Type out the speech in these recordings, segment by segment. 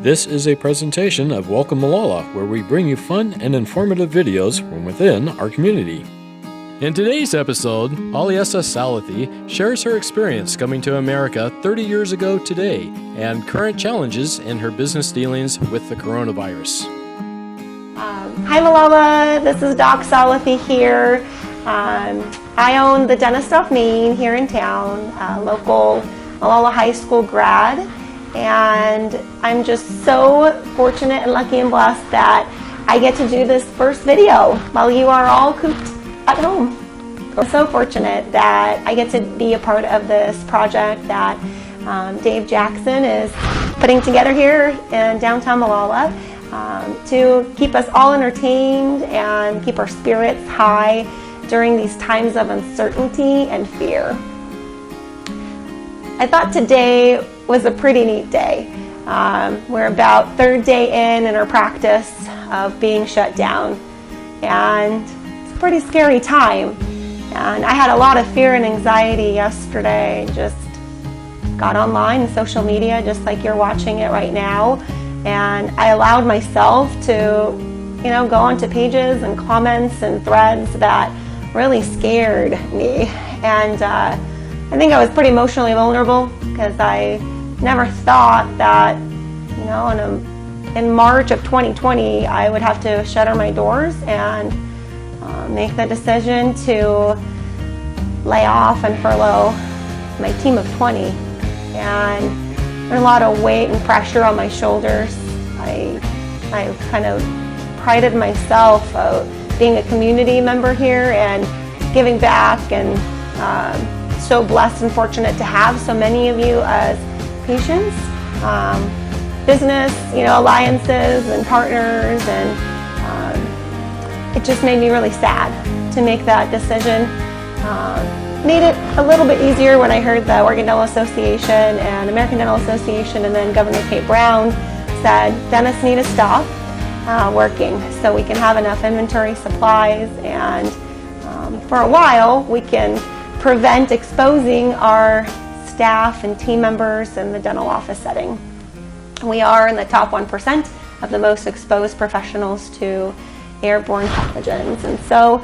This is a presentation of Welcome Molalla, where we bring you fun and informative videos from within our community. In today's episode, Oleesya Salathe shares her experience coming to America 30 years ago today and current challenges in her business dealings with the coronavirus. Hi Molalla, this is Doc Salathe here. I own the Dentist of Maine here in town, a local Molalla High School grad. And I'm just so fortunate and lucky and blessed that I get to do this first video while you are all cooped at home. I'm so fortunate that I get to be a part of this project that Dave Jackson is putting together here in downtown Molalla to keep us all entertained and keep our spirits high during these times of uncertainty and fear. I thought today was a pretty neat day. We're about third day in our practice of being shut down, and it's a pretty scary time. And I had a lot of fear and anxiety yesterday. Just got online and social media, just like you're watching it right now, and I allowed myself to, go onto pages and comments and threads that really scared me. And I think I was pretty emotionally vulnerable because I never thought that, in March of 2020, I would have to shutter my doors and make the decision to lay off and furlough my team of 20. And there's a lot of weight and pressure on my shoulders. I kind of prided myself of being a community member here and giving back, and so blessed and fortunate to have so many of you as patients, business, alliances and partners, and it just made me really sad to make that decision. Made it a little bit easier when I heard the Oregon Dental Association and American Dental Association, and then Governor Kate Brown said dentists need to stop working so we can have enough inventory supplies, and for a while we can prevent exposing our staff and team members in the dental office setting. We are in the top 1% of the most exposed professionals to airborne pathogens. And so,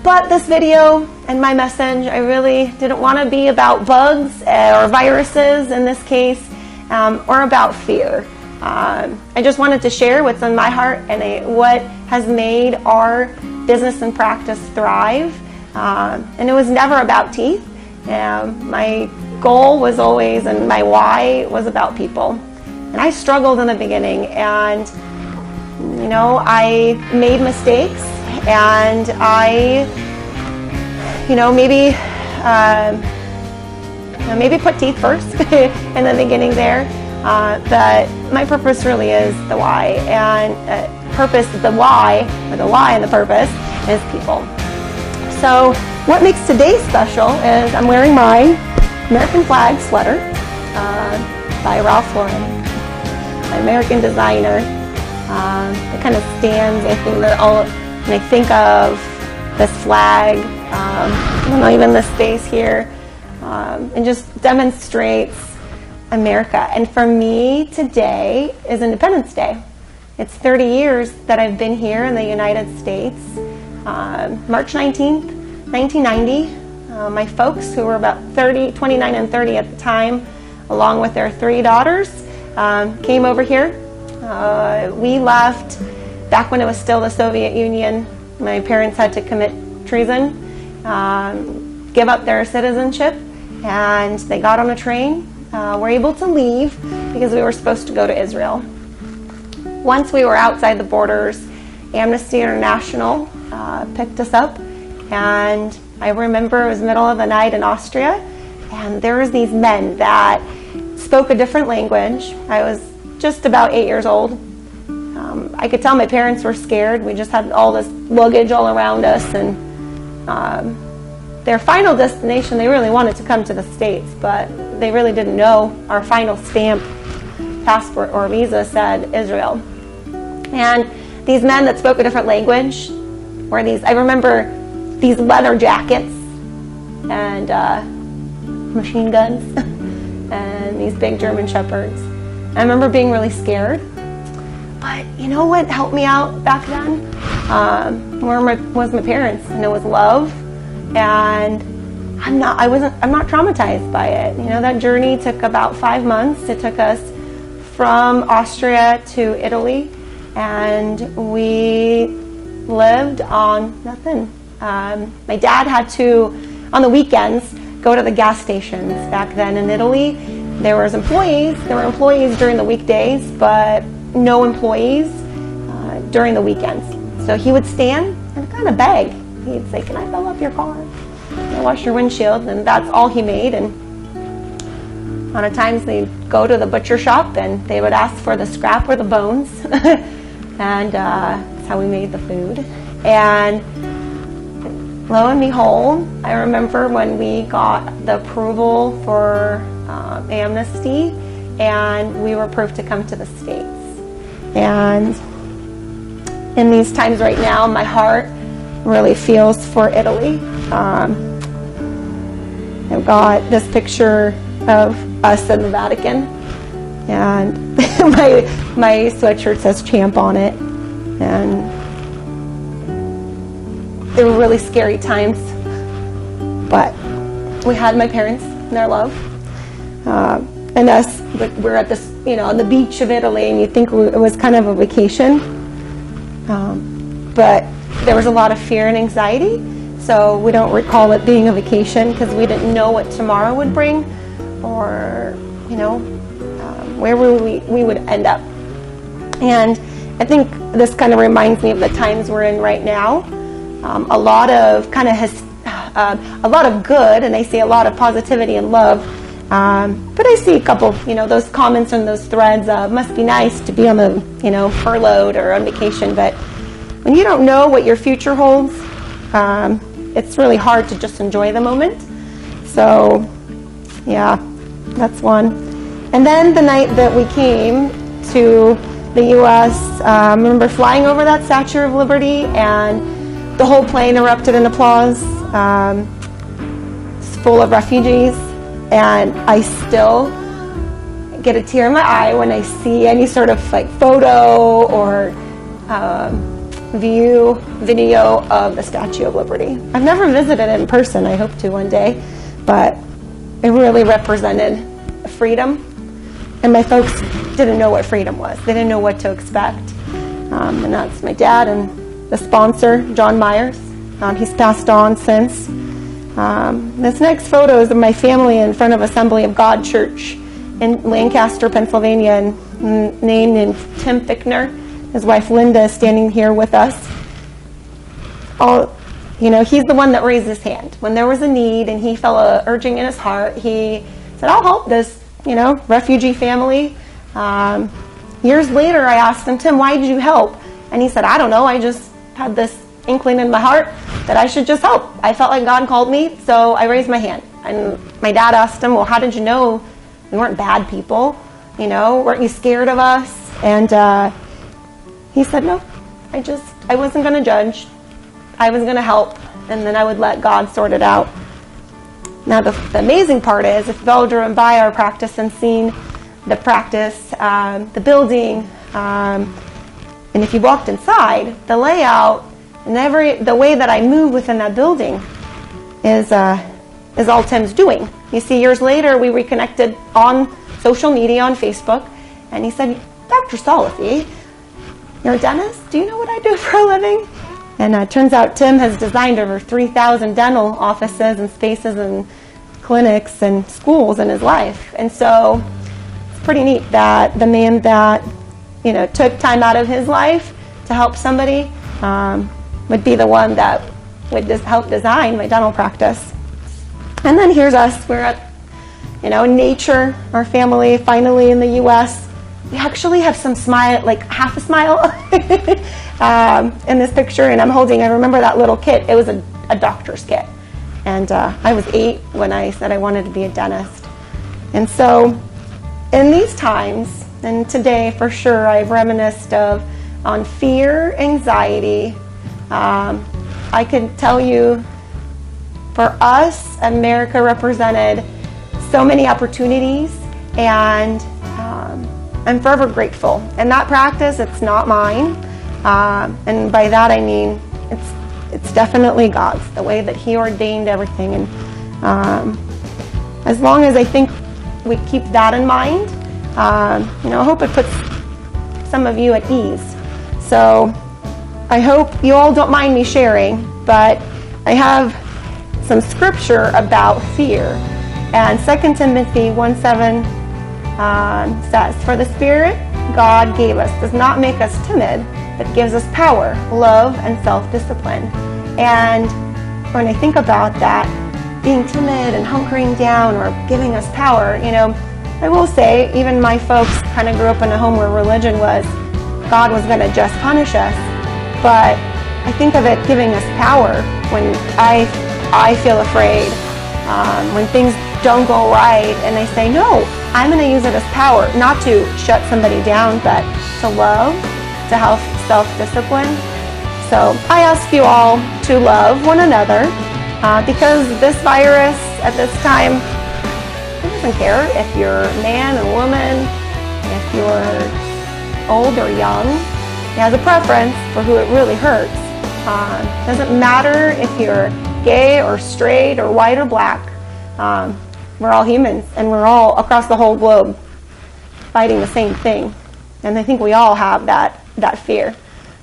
but this video and my message, I really didn't want to be about bugs or viruses in this case, or about fear. I just wanted to share what's in my heart and what has made our business and practice thrive. And it was never about teeth. My goal was always, and my why was about people. And I struggled in the beginning, and I made mistakes, and I maybe put teeth first in the beginning there, but my purpose really is the why, and the why, or the why and the purpose is people. So what makes today special is I'm wearing my American flag sweater by Ralph Lauren, an American designer. It kind of stands, I think, when I think of this flag, even this space here, and just demonstrates America. And for me, today is Independence Day. It's 30 years that I've been here in the United States. March 19th, 1990, my folks, who were about 29 and 30 at the time, along with their 3 daughters, came over here. We left back when it was still the Soviet Union. My parents had to commit treason, give up their citizenship, and they got on a train. Were able to leave because we were supposed to go to Israel. Once we were outside the borders, Amnesty International picked us up, and I remember it was middle of the night in Austria, and there was these men that spoke a different language. I was just about 8 years old. I could tell my parents were scared. We just had all this luggage all around us, and their final destination, they really wanted to come to the States, but they really didn't know our final stamp, passport, or visa said Israel. And these men that spoke a different language were I remember these leather jackets and machine guns and these big German shepherds. I remember being really scared. But you know what helped me out back then? Was my parents, and it was love. And I'm not traumatized by it. You know, that journey took about 5 months. It took us from Austria to Italy, and we lived on nothing. My dad had to, on the weekends, go to the gas stations back then in Italy. There were employees during the weekdays, but no employees during the weekends. So he would stand and kind of beg. He'd say, "Can I fill up your car? Can I wash your windshield?" And that's all he made. And a lot of times they'd go to the butcher shop and they would ask for the scrap or the bones. And that's how we made the food. And lo and behold, I remember when we got the approval for amnesty, and we were approved to come to the States. And in these times right now, my heart really feels for Italy. I've got this picture of us in the Vatican, and my sweatshirt says "Champ" on it. And they were really scary times, but we had my parents and their love, and us. We're at this, on the beach of Italy, and you think it was kind of a vacation, but there was a lot of fear and anxiety. So we don't recall it being a vacation because we didn't know what tomorrow would bring, or where we would end up. And I think this kind of reminds me of the times we're in right now. A lot of good, and I see a lot of positivity and love. But I see a couple, those comments and those threads. Must be nice to be on the, furloughed or on vacation. But when you don't know what your future holds, it's really hard to just enjoy the moment. So, yeah, that's one. And then the night that we came to the U.S., I remember flying over that Statue of Liberty, and the whole plane erupted in applause. It's full of refugees, and I still get a tear in my eye when I see any sort of photo or video of the Statue of Liberty. I've never visited it in person. I hope to one day, but it really represented freedom. And my folks didn't know what freedom was. They didn't know what to expect. And that's my dad and the sponsor, John Meyers. He's passed on since. This next photo is of my family in front of Assembly of God Church in Lancaster, Pennsylvania, and named Tim Fickner. His wife Linda is standing here with us. He's the one that raised his hand. When there was a need and he felt a urging in his heart, he said, "I'll help this refugee family." Years later, I asked him, "Tim, why did you help?" And he said, "I don't know. I just had this inkling in my heart that I should just help. I felt like God called me, so I raised my hand." And my dad asked him, "Well, how did you know we weren't bad people? Weren't you scared of us?" And he said, "No, I wasn't going to judge. I was going to help, and then I would let God sort it out." Now, the amazing part is, if you've all driven by our practice and seen the practice, the building, and if you walked inside, the layout and the way that I move within that building is all Tim's doing. You see, years later, we reconnected on social media, on Facebook, and he said, "Dr. Salathe, you're a dentist? Do you know what I do for a living?" And it turns out Tim has designed over 3,000 dental offices and spaces and clinics and schools in his life. And so it's pretty neat that the man that took time out of his life to help somebody would be the one that would help design my dental practice. And then here's us. We're at nature, our family, finally in the U.S. We actually have some smile, like half a smile in this picture, and I remember that little kit. It was a doctor's kit, and I was 8 when I said I wanted to be a dentist. And so in these times, and today for sure, I've reminisced on fear, anxiety. I can tell you, for us, America represented so many opportunities, and I'm forever grateful. And that practice, it's not mine. And by that I mean it's definitely God's, the way that He ordained everything. And as long as I think we keep that in mind, I hope it puts some of you at ease. So I hope you all don't mind me sharing, but I have some scripture about fear. And 2 Timothy 1:7 says, "For the Spirit God gave us does not make us timid, but gives us power, love, and self-discipline." And when I think about that, being timid and hunkering down or giving us power, I will say, even my folks kind of grew up in a home where religion was, God was going to just punish us. But I think of it giving us power when I feel afraid, when things don't go right, and I say, no, I'm going to use it as power, not to shut somebody down, but to love, to have self-discipline. So I ask you all to love one another, because this virus at this time, it doesn't care if you're a man or woman, if you're old or young. It has a preference for who it really hurts. Doesn't matter if you're gay or straight or white or black. We're all humans, and we're all across the whole globe fighting the same thing. And I think we all have that fear.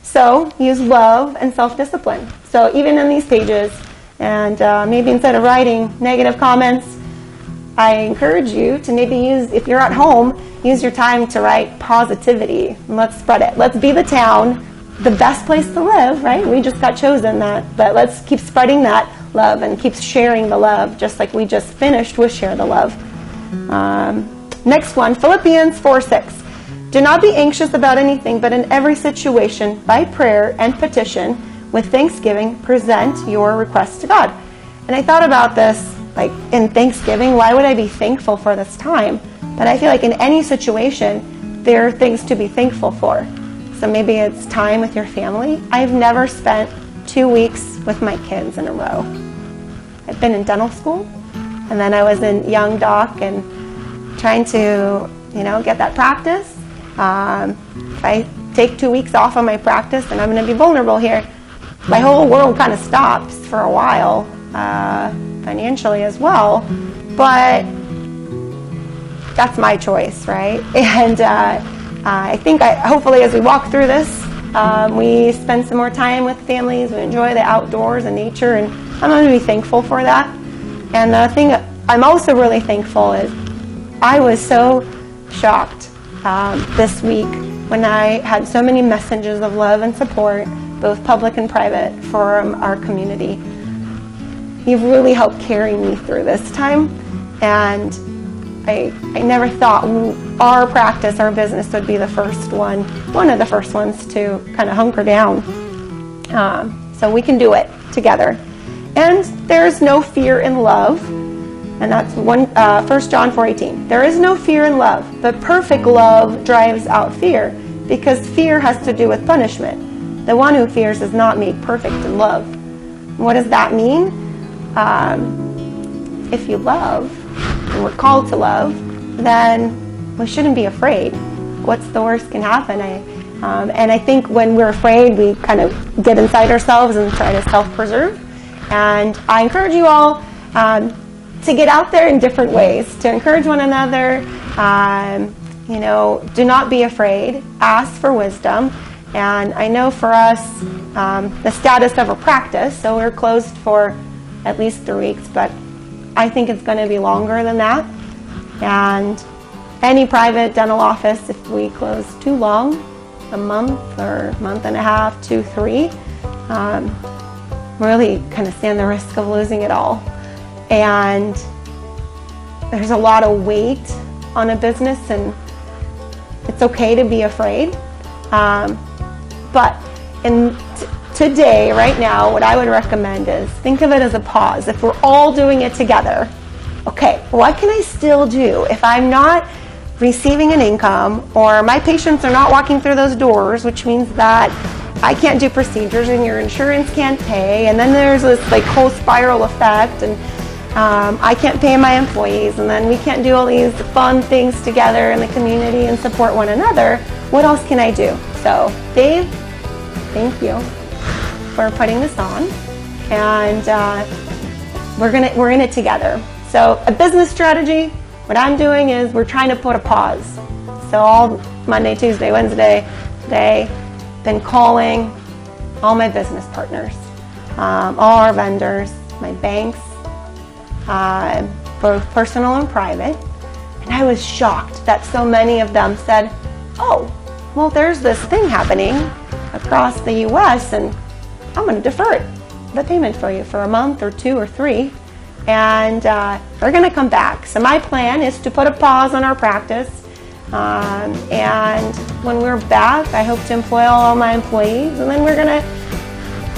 So use love and self-discipline. So even in these pages, and maybe instead of writing negative comments, I encourage you to maybe use, if you're at home, use your time to write positivity. And let's spread it. Let's be the town, the best place to live, right? We just got chosen that, but let's keep spreading that love and keep sharing the love, just like we just finished with Share the Love. Next one, Philippians 4:6. "Do not be anxious about anything, but in every situation, by prayer and petition, with thanksgiving, present your requests to God." And I thought about this, like in Thanksgiving, why would I be thankful for this time? But I feel like in any situation, there are things to be thankful for. So maybe it's time with your family. I've never spent 2 weeks with my kids in a row. I've been in dental school, and then I was in young doc and trying to, get that practice. If I take 2 weeks off of my practice, and I'm going to be vulnerable here, my whole world kind of stops for a while, financially as well. But that's my choice, right? And I think hopefully as we walk through this, we spend some more time with families, we enjoy the outdoors and nature, and I'm going to be thankful for that. And the thing I'm also really thankful is I was so shocked this week when I had so many messages of love and support, both public and private, from our community. You've really helped carry me through this time, and I never thought our practice, our business would be one of the first ones to kind of hunker down. So we can do it together. And there's no fear in love, and that's 1 John 4:18. "There is no fear in love, but perfect love drives out fear, because fear has to do with punishment. The one who fears is not made perfect in love." What does that mean? If you love, and we're called to love, then we shouldn't be afraid. What's the worst can happen? And I think when we're afraid, we kind of get inside ourselves and try to self-preserve. And I encourage you all to get out there in different ways, to encourage one another. Do not be afraid. Ask for wisdom. And I know for us, the status of a practice, so we're closed for at least 3 weeks, but I think it's going to be longer than that. And any private dental office, if we close too long, a month or month and a half, 2, 3, really kind of stand the risk of losing it all. And there's a lot of weight on a business, and it's okay to be afraid. But today, right now, what I would recommend is think of it as a pause. If we're all doing it together, okay, what can I still do if I'm not receiving an income, or my patients are not walking through those doors, which means that I can't do procedures and your insurance can't pay, and then there's this whole spiral effect, and I can't pay my employees, and then we can't do all these fun things together in the community and support one another. What else can I do? So, Dave, thank you for putting this on, and we're in it together. So, a business strategy. What I'm doing is we're trying to put a pause. So all Monday, Tuesday, Wednesday, today, been calling all my business partners, all our vendors, my banks, both personal and private. And I was shocked that so many of them said, oh, well, there's this thing happening across the U.S. and I'm going to defer the payment for you for a month or 2 or 3. And we're going to come back. So my plan is to put a pause on our practice. And when we're back, I hope to employ all my employees. And then we're going to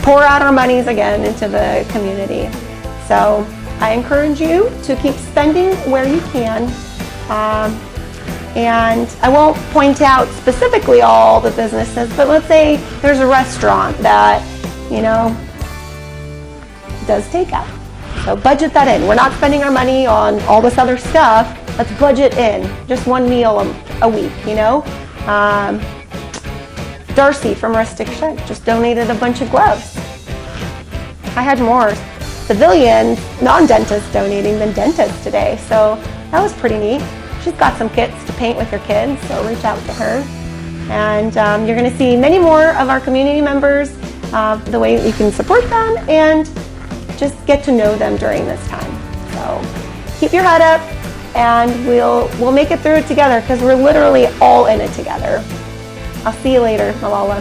pour out our monies again into the community. So I encourage you to keep spending where you can. And I won't point out specifically all the businesses, but let's say there's a restaurant that, does takeout. So budget that in. We're not spending our money on all this other stuff. Let's budget in just one meal a week, Darcy from Rustic Shed just donated a bunch of gloves. I had more civilian non-dentists donating than dentists today, so that was pretty neat. She's got some kits to paint with her kids, so reach out to her. And you're going to see many more of our community members, the way you can support them and just get to know them during this time. So keep your head up, and we'll make it through it together because we're literally all in it together. I'll see you later, Molalla.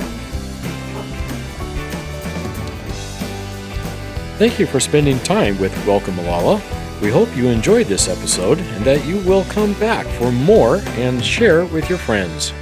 Thank you for spending time with Welcome Molalla. We hope you enjoyed this episode and that you will come back for more and share with your friends.